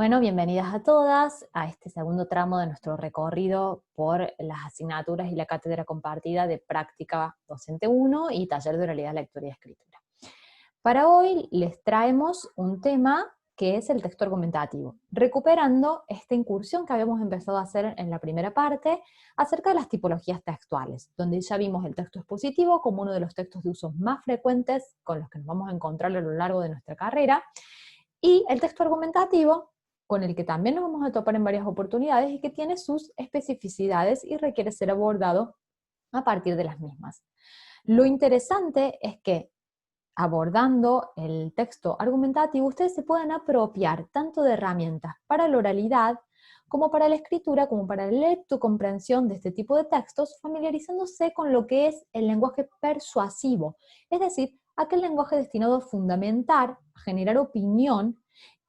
Bueno, bienvenidas a todas a este segundo tramo de nuestro recorrido por las asignaturas y la cátedra compartida de Práctica Docente 1 y Taller de Oralidad, Lectura y Escritura. Para hoy les traemos un tema que es el texto argumentativo, recuperando esta incursión que habíamos empezado a hacer en la primera parte acerca de las tipologías textuales, donde ya vimos el texto expositivo como uno de los textos de usos más frecuentes con los que nos vamos a encontrar a lo largo de nuestra carrera, y el texto argumentativo, con el que también nos vamos a topar en varias oportunidades y que tiene sus especificidades y requiere ser abordado a partir de las mismas. Lo interesante es que abordando el texto argumentativo, ustedes se pueden apropiar tanto de herramientas para la oralidad, como para la escritura, como para la lectocomprensión de este tipo de textos, familiarizándose con lo que es el lenguaje persuasivo, es decir, aquel lenguaje destinado a fundamentar, a generar opinión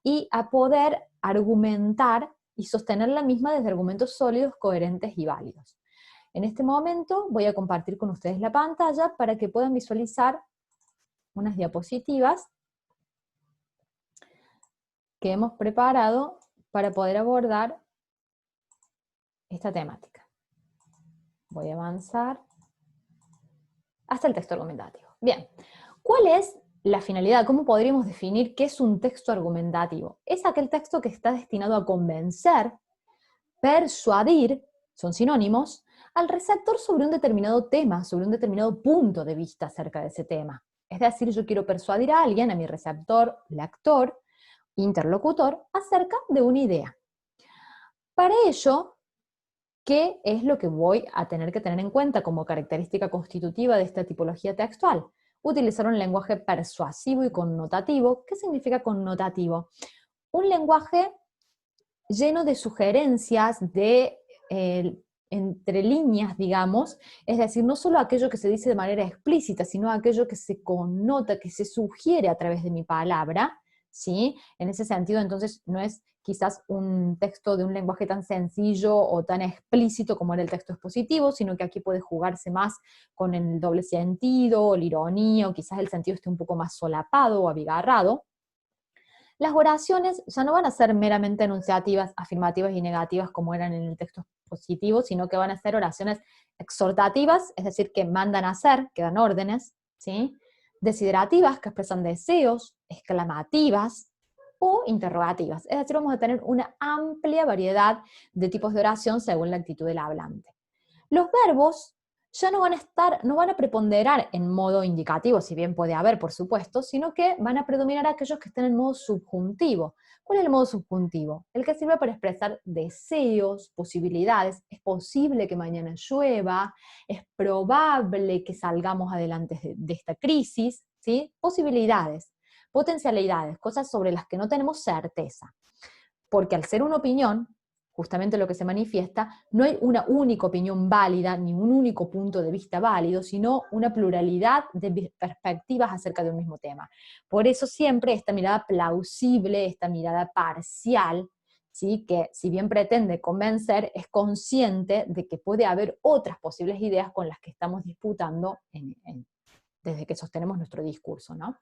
y a poder argumentar y sostener la misma desde argumentos sólidos, coherentes y válidos. En este momento voy a compartir con ustedes la pantalla para que puedan visualizar unas diapositivas que hemos preparado para poder abordar esta temática. Voy a avanzar hasta el texto argumentativo. Bien, ¿cuál es la finalidad? ¿Cómo podríamos definir qué es un texto argumentativo? Es aquel texto que está destinado a convencer, persuadir, son sinónimos, al receptor sobre un determinado tema, sobre un determinado punto de vista acerca de ese tema. Es decir, yo quiero persuadir a alguien, a mi receptor, lector, interlocutor, acerca de una idea. Para ello, ¿qué es lo que voy a tener que tener en cuenta como característica constitutiva de esta tipología textual? Utilizar un lenguaje persuasivo y connotativo. ¿Qué significa connotativo? Un lenguaje lleno de sugerencias, de entre líneas, digamos, es decir, no solo aquello que se dice de manera explícita, sino aquello que se connota, que se sugiere a través de mi palabra, ¿sí? En ese sentido, entonces, no es quizás un texto de un lenguaje tan sencillo o tan explícito como era el texto expositivo, sino que aquí puede jugarse más con el doble sentido, o la ironía, o quizás el sentido esté un poco más solapado o abigarrado. Las oraciones ya no van a ser meramente enunciativas, afirmativas y negativas como eran en el texto positivo, sino que van a ser oraciones exhortativas, es decir, que mandan a hacer, que dan órdenes, ¿sí? Desiderativas, que expresan deseos, exclamativas o interrogativas. Es decir, vamos a tener una amplia variedad de tipos de oración según la actitud del hablante. Los verbos ya no van a preponderar en modo indicativo, si bien puede haber, por supuesto, sino que van a predominar aquellos que estén en modo subjuntivo. ¿Cuál es el modo subjuntivo? El que sirve para expresar deseos, posibilidades. Es posible que mañana llueva, es probable que salgamos adelante de esta crisis, ¿sí? Posibilidades, potencialidades, cosas sobre las que no tenemos certeza. Porque al ser una opinión, justamente lo que se manifiesta, no hay una única opinión válida, ni un único punto de vista válido, sino una pluralidad de perspectivas acerca de un mismo tema. Por eso siempre esta mirada plausible, esta mirada parcial, ¿sí? Que si bien pretende convencer, es consciente de que puede haber otras posibles ideas con las que estamos disputando desde que sostenemos nuestro discurso, ¿no?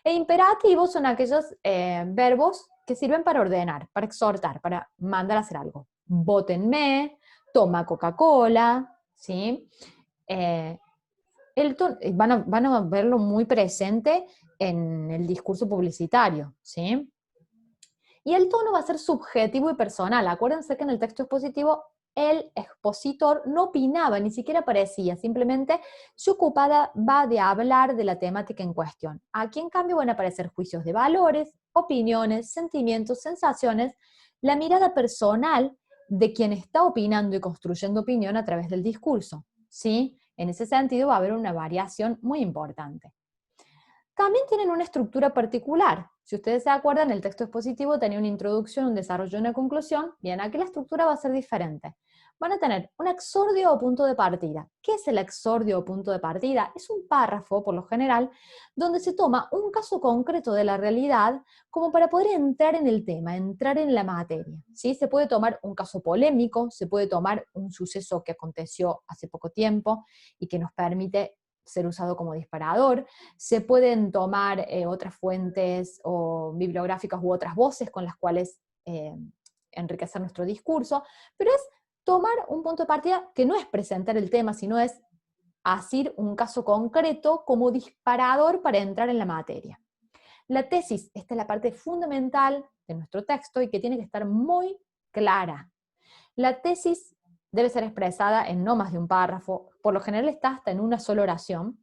E imperativos son aquellos verbos que sirven para ordenar, para exhortar, para mandar a hacer algo. Vótenme, toma Coca-Cola, ¿sí? Van a verlo muy presente en el discurso publicitario, ¿sí? Y el tono va a ser subjetivo y personal. Acuérdense que en el texto expositivo el expositor no opinaba, ni siquiera aparecía, simplemente se ocupaba de hablar de la temática en cuestión. Aquí en cambio van a aparecer juicios de valores, opiniones, sentimientos, sensaciones, la mirada personal de quien está opinando y construyendo opinión a través del discurso, ¿sí? En ese sentido va a haber una variación muy importante. También tienen una estructura particular. Si ustedes se acuerdan, el texto expositivo tenía una introducción, un desarrollo y una conclusión. Bien, aquí la estructura va a ser diferente. Van a tener un exordio o punto de partida. ¿Qué es el exordio o punto de partida? Es un párrafo, por lo general, donde se toma un caso concreto de la realidad como para poder entrar en el tema, entrar en la materia, ¿sí? Se puede tomar un caso polémico, se puede tomar un suceso que aconteció hace poco tiempo y que nos permite ser usado como disparador. Se pueden tomar otras fuentes o bibliográficas u otras voces con las cuales enriquecer nuestro discurso, pero es tomar un punto de partida que no es presentar el tema, sino es hacer un caso concreto como disparador para entrar en la materia. La tesis, esta es la parte fundamental de nuestro texto y que tiene que estar muy clara. La tesis debe ser expresada en no más de un párrafo, por lo general está hasta en una sola oración,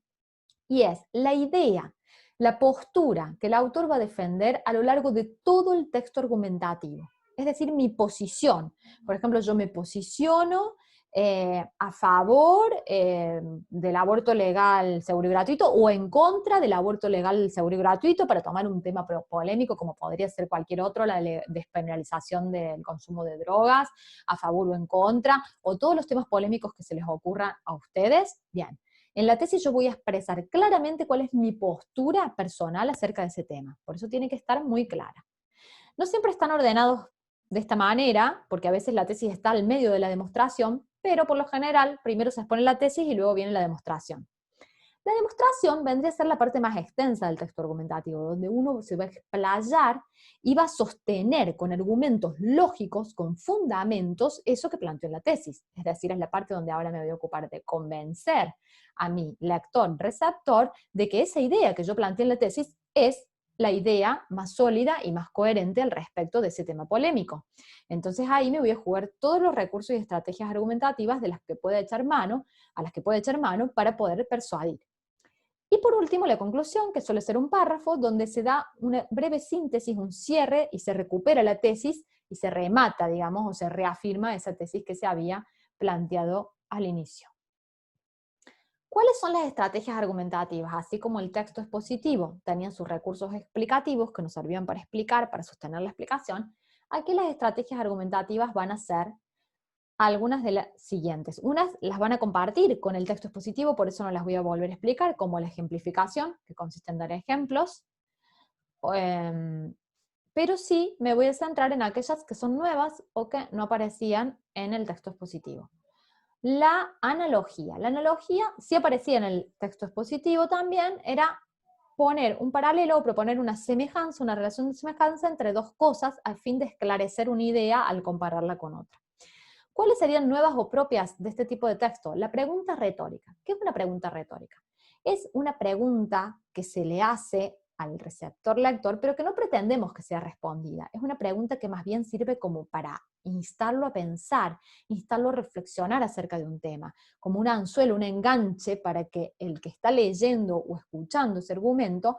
y es la idea, la postura que el autor va a defender a lo largo de todo el texto argumentativo. Es decir, mi posición. Por ejemplo, yo me posiciono a favor del aborto legal, seguro y gratuito, o en contra del aborto legal, seguro y gratuito, para tomar un tema polémico como podría ser cualquier otro, la despenalización del consumo de drogas, a favor o en contra, o todos los temas polémicos que se les ocurran a ustedes. Bien. En la tesis yo voy a expresar claramente cuál es mi postura personal acerca de ese tema. Por eso tiene que estar muy clara. No siempre están ordenados de esta manera, porque a veces la tesis está al medio de la demostración, pero por lo general primero se expone la tesis y luego viene la demostración. La demostración vendría a ser la parte más extensa del texto argumentativo, donde uno se va a explayar y va a sostener con argumentos lógicos, con fundamentos, eso que planteó en la tesis. Es decir, es la parte donde ahora me voy a ocupar de convencer a mi lector, receptor, de que esa idea que yo planteé en la tesis es la idea más sólida y más coherente al respecto de ese tema polémico. Entonces ahí me voy a jugar todos los recursos y estrategias argumentativas de las que pueda echar mano, a las que pueda echar mano para poder persuadir. Y por último, la conclusión, que suele ser un párrafo, donde se da una breve síntesis, un cierre, y se recupera la tesis y se remata, digamos, o se reafirma esa tesis que se había planteado al inicio. ¿Cuáles son las estrategias argumentativas? Así como el texto expositivo tenían sus recursos explicativos que nos servían para explicar, para sostener la explicación, aquí las estrategias argumentativas van a ser algunas de las siguientes. Unas las van a compartir con el texto expositivo, por eso no las voy a volver a explicar, como la ejemplificación, que consiste en dar ejemplos, pero sí me voy a centrar en aquellas que son nuevas o que no aparecían en el texto expositivo. La analogía sí aparecía en el texto expositivo también, era poner un paralelo o proponer una semejanza, una relación de semejanza entre dos cosas a fin de esclarecer una idea al compararla con otra. ¿Cuáles serían nuevas o propias de este tipo de texto? La pregunta retórica. ¿Qué es una pregunta retórica? Es una pregunta que se le hace al receptor lector, pero que no pretendemos que sea respondida. Es una pregunta que más bien sirve como para instarlo a pensar, instarlo a reflexionar acerca de un tema, como un anzuelo, un enganche para que el que está leyendo o escuchando ese argumento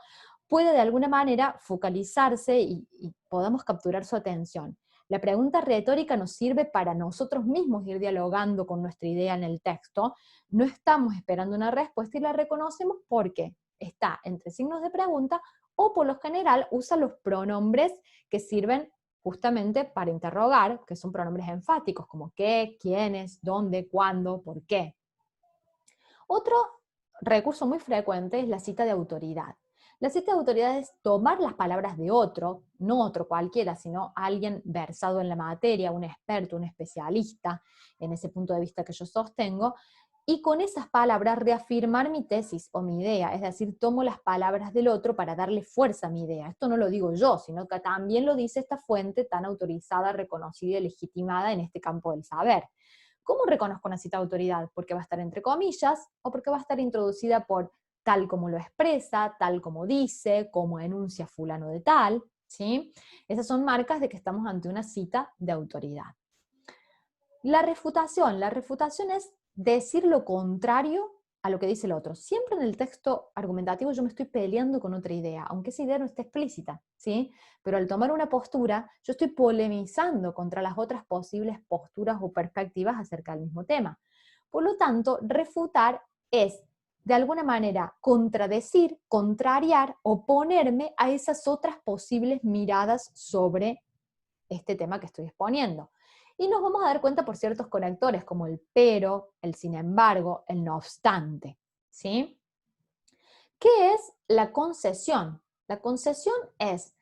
pueda de alguna manera focalizarse y podamos capturar su atención. La pregunta retórica nos sirve para nosotros mismos ir dialogando con nuestra idea en el texto. No estamos esperando una respuesta y la reconocemos porque está entre signos de pregunta o por lo general usa los pronombres que sirven justamente para interrogar, que son pronombres enfáticos como qué, quiénes, dónde, cuándo, por qué. Otro recurso muy frecuente es la cita de autoridad. La cita de autoridad es tomar las palabras de otro, no otro cualquiera, sino alguien versado en la materia, un experto, un especialista, en ese punto de vista que yo sostengo, y con esas palabras reafirmar mi tesis o mi idea, es decir, tomo las palabras del otro para darle fuerza a mi idea. Esto no lo digo yo, sino que también lo dice esta fuente tan autorizada, reconocida y legitimada en este campo del saber. ¿Cómo reconozco una cita de autoridad? Porque va a estar entre comillas o porque va a estar introducida por tal como lo expresa, tal como dice, como enuncia fulano de tal, ¿sí? Esas son marcas de que estamos ante una cita de autoridad. La refutación es decir lo contrario a lo que dice el otro. Siempre en el texto argumentativo yo me estoy peleando con otra idea, aunque esa idea no esté explícita, ¿sí? Pero al tomar una postura, yo estoy polemizando contra las otras posibles posturas o perspectivas acerca del mismo tema. Por lo tanto, refutar es, de alguna manera, contradecir, contrariar, oponerme a esas otras posibles miradas sobre este tema que estoy exponiendo. Y nos vamos a dar cuenta por ciertos conectores, como el pero, el sin embargo, el no obstante, ¿sí? ¿Qué es la concesión? La concesión es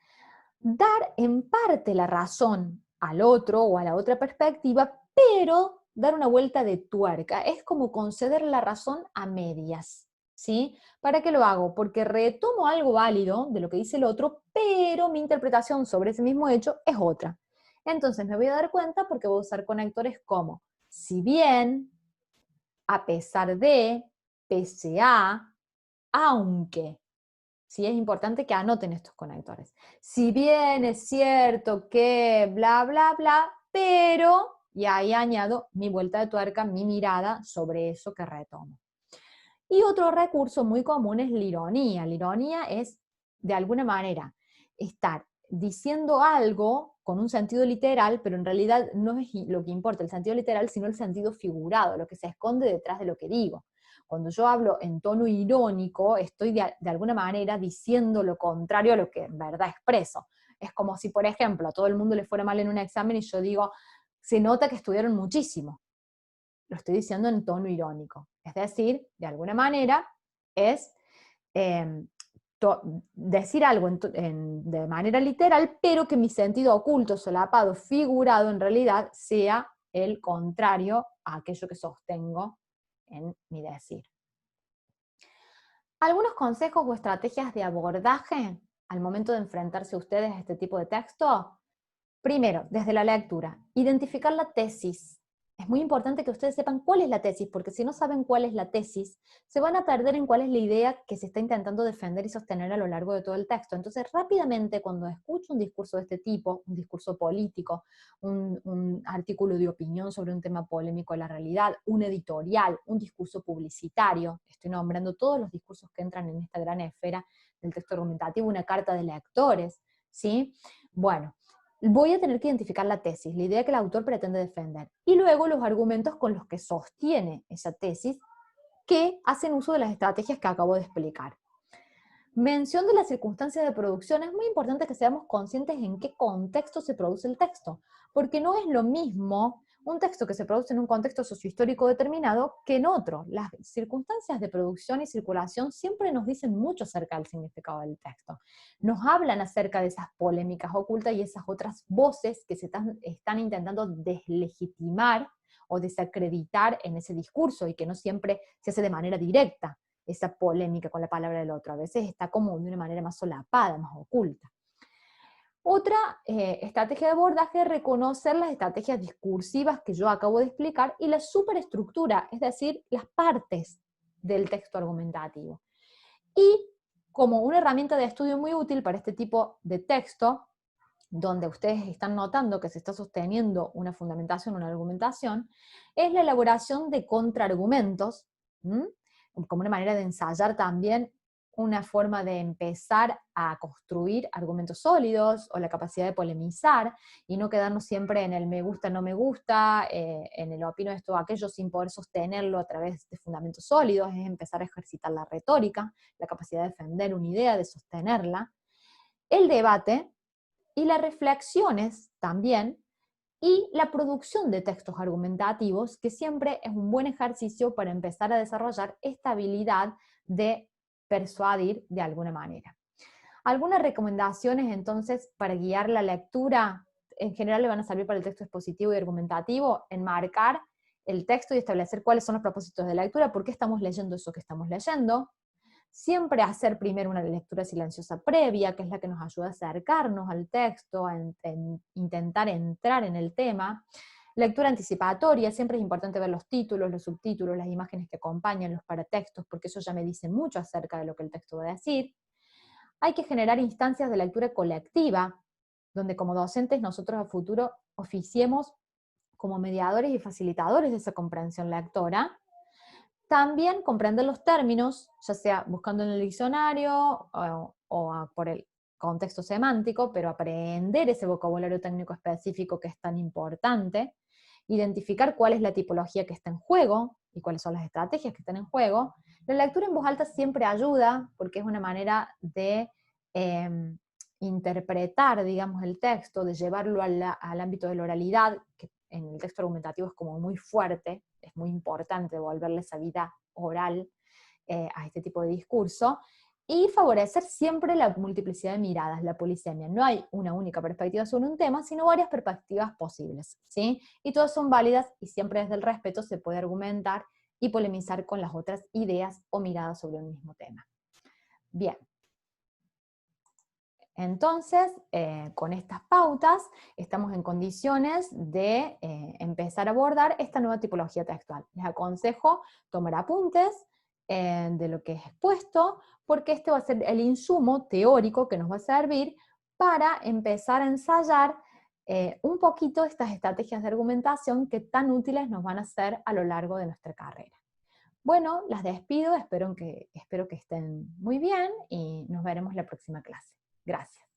dar en parte la razón al otro o a la otra perspectiva, pero dar una vuelta de tuerca. Es como conceder la razón a medias, ¿sí? ¿Para qué lo hago? Porque retomo algo válido de lo que dice el otro, pero mi interpretación sobre ese mismo hecho es otra. Entonces me voy a dar cuenta porque voy a usar conectores como si bien, a pesar de, pese a, aunque. Sí, es importante que anoten estos conectores. Si bien es cierto que bla, bla, bla, pero, y ahí añado mi vuelta de tuerca, mi mirada sobre eso que retomo. Y otro recurso muy común es la ironía. La ironía es, de alguna manera, estar diciendo algo con un sentido literal, pero en realidad no es lo que importa el sentido literal, sino el sentido figurado, lo que se esconde detrás de lo que digo. Cuando yo hablo en tono irónico, estoy de alguna manera diciendo lo contrario a lo que en verdad expreso. Es como si, por ejemplo, a todo el mundo le fuera mal en un examen y yo digo, se nota que estudiaron muchísimo. Lo estoy diciendo en tono irónico. Es decir, de alguna manera, es eh, decir algo de manera literal, pero que mi sentido oculto, solapado, figurado, en realidad sea el contrario a aquello que sostengo en mi decir. Algunos consejos o estrategias de abordaje al momento de enfrentarse ustedes a este tipo de texto. Primero, desde la lectura, identificar la tesis. Es muy importante que ustedes sepan cuál es la tesis, porque si no saben cuál es la tesis, se van a perder en cuál es la idea que se está intentando defender y sostener a lo largo de todo el texto. Entonces, rápidamente, cuando escucho un discurso de este tipo, un discurso político, un artículo de opinión sobre un tema polémico de la realidad, un editorial, un discurso publicitario, estoy nombrando todos los discursos que entran en esta gran esfera del texto argumentativo, una carta de lectores, ¿sí? Bueno, voy a tener que identificar la tesis, la idea que el autor pretende defender, y luego los argumentos con los que sostiene esa tesis que hacen uso de las estrategias que acabo de explicar. Mención de las circunstancias de producción. Es muy importante que seamos conscientes en qué contexto se produce el texto, porque no es lo mismo un texto que se produce en un contexto sociohistórico determinado que en otro. Las circunstancias de producción y circulación siempre nos dicen mucho acerca del significado del texto. Nos hablan acerca de esas polémicas ocultas y esas otras voces que se están intentando deslegitimar o desacreditar en ese discurso y que no siempre se hace de manera directa esa polémica con la palabra del otro. A veces está como de una manera más solapada, más oculta. Otra estrategia de abordaje es reconocer las estrategias discursivas que yo acabo de explicar y la superestructura, es decir, las partes del texto argumentativo. Y como una herramienta de estudio muy útil para este tipo de texto, donde ustedes están notando que se está sosteniendo una fundamentación, una argumentación, es la elaboración de contraargumentos, como una manera de ensayar también una forma de empezar a construir argumentos sólidos o la capacidad de polemizar y no quedarnos siempre en el me gusta, no me gusta, en el opino esto o aquello sin poder sostenerlo a través de fundamentos sólidos. Es empezar a ejercitar la retórica, la capacidad de defender una idea, de sostenerla, el debate y las reflexiones también, y la producción de textos argumentativos, que siempre es un buen ejercicio para empezar a desarrollar esta habilidad de persuadir de alguna manera. Algunas recomendaciones entonces para guiar la lectura, en general le van a servir para el texto expositivo y argumentativo, enmarcar el texto y establecer cuáles son los propósitos de lectura, por qué estamos leyendo eso que estamos leyendo. Siempre hacer primero una lectura silenciosa previa, que es la que nos ayuda a acercarnos al texto, a intentar entrar en el tema. Lectura anticipatoria, siempre es importante ver los títulos, los subtítulos, las imágenes que acompañan, los paratextos, porque eso ya me dice mucho acerca de lo que el texto va a decir. Hay que generar instancias de lectura colectiva, donde como docentes nosotros a futuro oficiemos como mediadores y facilitadores de esa comprensión lectora. También comprender los términos, ya sea buscando en el diccionario o por el contexto semántico, pero aprender ese vocabulario técnico específico que es tan importante, identificar cuál es la tipología que está en juego y cuáles son las estrategias que están en juego. La lectura en voz alta siempre ayuda porque es una manera de interpretar, digamos, el texto, de llevarlo al ámbito de la oralidad, que en el texto argumentativo es como muy fuerte, es muy importante devolverle esa vida oral a este tipo de discurso, y favorecer siempre la multiplicidad de miradas, la polisemia. No hay una única perspectiva sobre un tema, sino varias perspectivas posibles, ¿sí? Y todas son válidas y siempre desde el respeto se puede argumentar y polemizar con las otras ideas o miradas sobre un mismo tema. Bien. Entonces, con estas pautas, estamos en condiciones de empezar a abordar esta nueva tipología textual. Les aconsejo tomar apuntes de lo que es expuesto, porque este va a ser el insumo teórico que nos va a servir para empezar a ensayar un poquito estas estrategias de argumentación que tan útiles nos van a ser a lo largo de nuestra carrera. Bueno, las despido, espero que estén muy bien y nos veremos la próxima clase. Gracias.